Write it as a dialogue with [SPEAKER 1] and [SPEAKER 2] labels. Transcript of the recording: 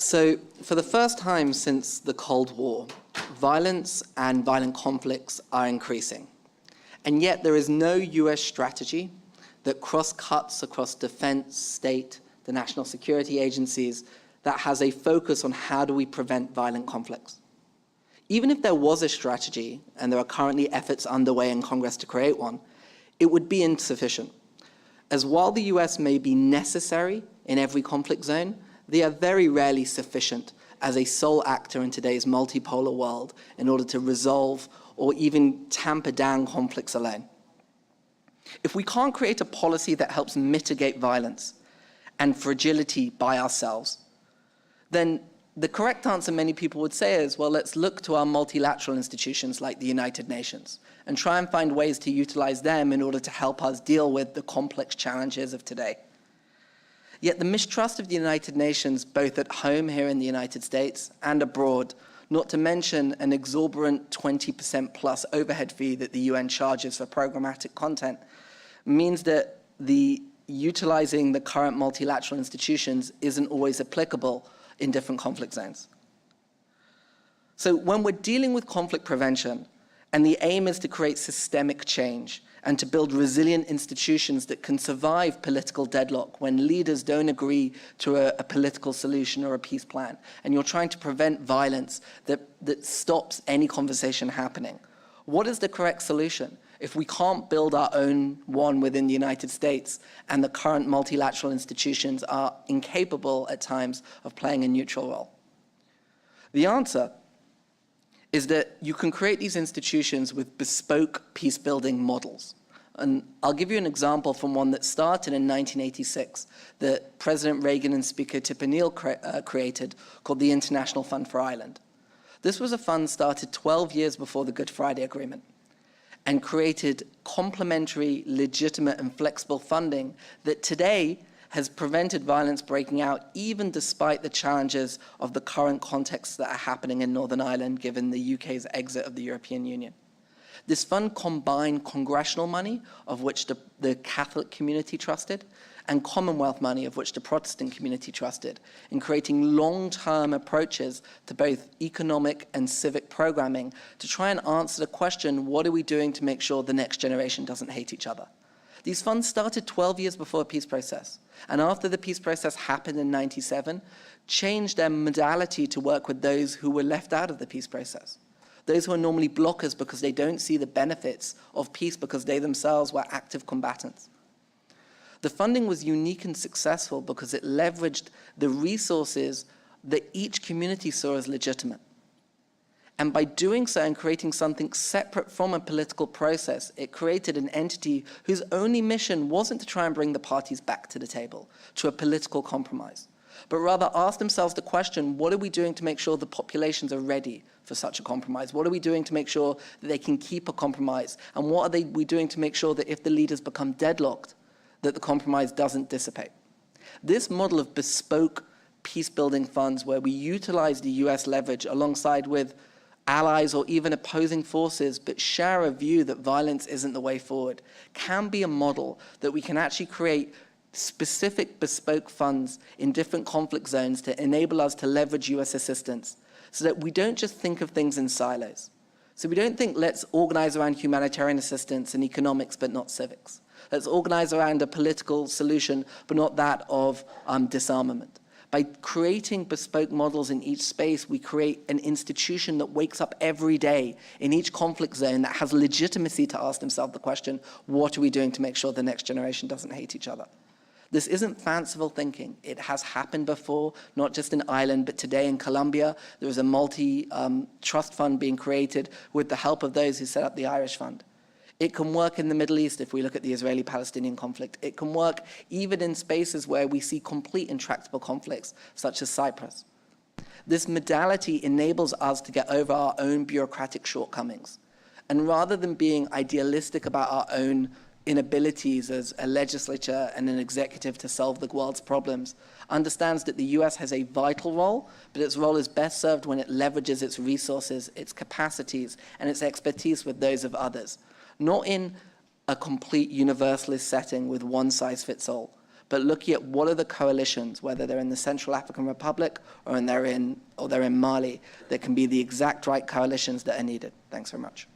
[SPEAKER 1] So, for the first time since the Cold War, violence and violent conflicts are increasing. And yet there is no US strategy that cross-cuts across defense, state, the national security agencies that has a focus on how do we prevent violent conflicts. Even if there was a strategy, and there are currently efforts underway in Congress to create one, it would be insufficient. As while the US may be necessary in every conflict zone, they are very rarely sufficient as a sole actor in today's multipolar world in order to resolve or even tamper down conflicts alone. If we can't create a policy that helps mitigate violence and fragility by ourselves, then the correct answer many people would say is, well, let's look to our multilateral institutions like the United Nations and try and find ways to utilize them in order to help us deal with the complex challenges of today. Yet the mistrust of the United Nations, both at home here in the United States and abroad, not to mention an exorbitant 20% plus overhead fee that the UN charges for programmatic content, means that utilizing the current multilateral institutions isn't always applicable in different conflict zones. So when we're dealing with conflict prevention, and the aim is to create systemic change and to build resilient institutions that can survive political deadlock when leaders don't agree to a political solution or a peace plan, and you're trying to prevent violence that stops any conversation happening, what is the correct solution? If we can't build our own one within the United States and the current multilateral institutions are incapable at times of playing a neutral role? The answer is that you can create these institutions with bespoke peace-building models. And I'll give you an example from one that started in 1986 that President Reagan and Speaker Tip O'Neill created, called the International Fund for Ireland. This was a fund started 12 years before the Good Friday Agreement and created complementary, legitimate, and flexible funding that today has prevented violence breaking out, even despite the challenges of the current contexts that are happening in Northern Ireland, given the UK's exit of the European Union. This fund combined congressional money, of which the Catholic community trusted, and Commonwealth money, of which the Protestant community trusted, in creating long-term approaches to both economic and civic programming to try and answer the question, what are we doing to make sure the next generation doesn't hate each other? These funds started 12 years before a peace process, and after the peace process happened in '97, changed their modality to work with those who were left out of the peace process. Those who are normally blockers because they don't see the benefits of peace because they themselves were active combatants. The funding was unique and successful because it leveraged the resources that each community saw as legitimate. And by doing so and creating something separate from a political process, it created an entity whose only mission wasn't to try and bring the parties back to the table, to a political compromise, but rather ask themselves the question, what are we doing to make sure the populations are ready for such a compromise? What are we doing to make sure that they can keep a compromise? And what are we doing to make sure that if the leaders become deadlocked, that the compromise doesn't dissipate? This model of bespoke peace-building funds where we utilize the US leverage alongside with allies or even opposing forces, but share a view that violence isn't the way forward, can be a model that we can actually create specific bespoke funds in different conflict zones to enable us to leverage US assistance so that we don't just think of things in silos. So we don't think, let's organize around humanitarian assistance and economics, but not civics. Let's organize around a political solution, but not that of disarmament. By creating bespoke models in each space, we create an institution that wakes up every day in each conflict zone that has legitimacy to ask themselves the question, what are we doing to make sure the next generation doesn't hate each other? This isn't fanciful thinking. It has happened before, not just in Ireland, but today in Colombia. There is a multi-trust fund being created with the help of those who set up the Irish Fund. It can work in the Middle East if we look at the Israeli-Palestinian conflict. It can work even in spaces where we see complete intractable conflicts, such as Cyprus. This modality enables us to get over our own bureaucratic shortcomings. And rather than being idealistic about our own inabilities as a legislature and an executive to solve the world's problems, understands that the US has a vital role, but its role is best served when it leverages its resources, its capacities, and its expertise with those of others. Not in a complete universalist setting with one size fits all, but looking at what are the coalitions, whether they're in the Central African Republic or they're in Mali, that can be the exact right coalitions that are needed. Thanks very much.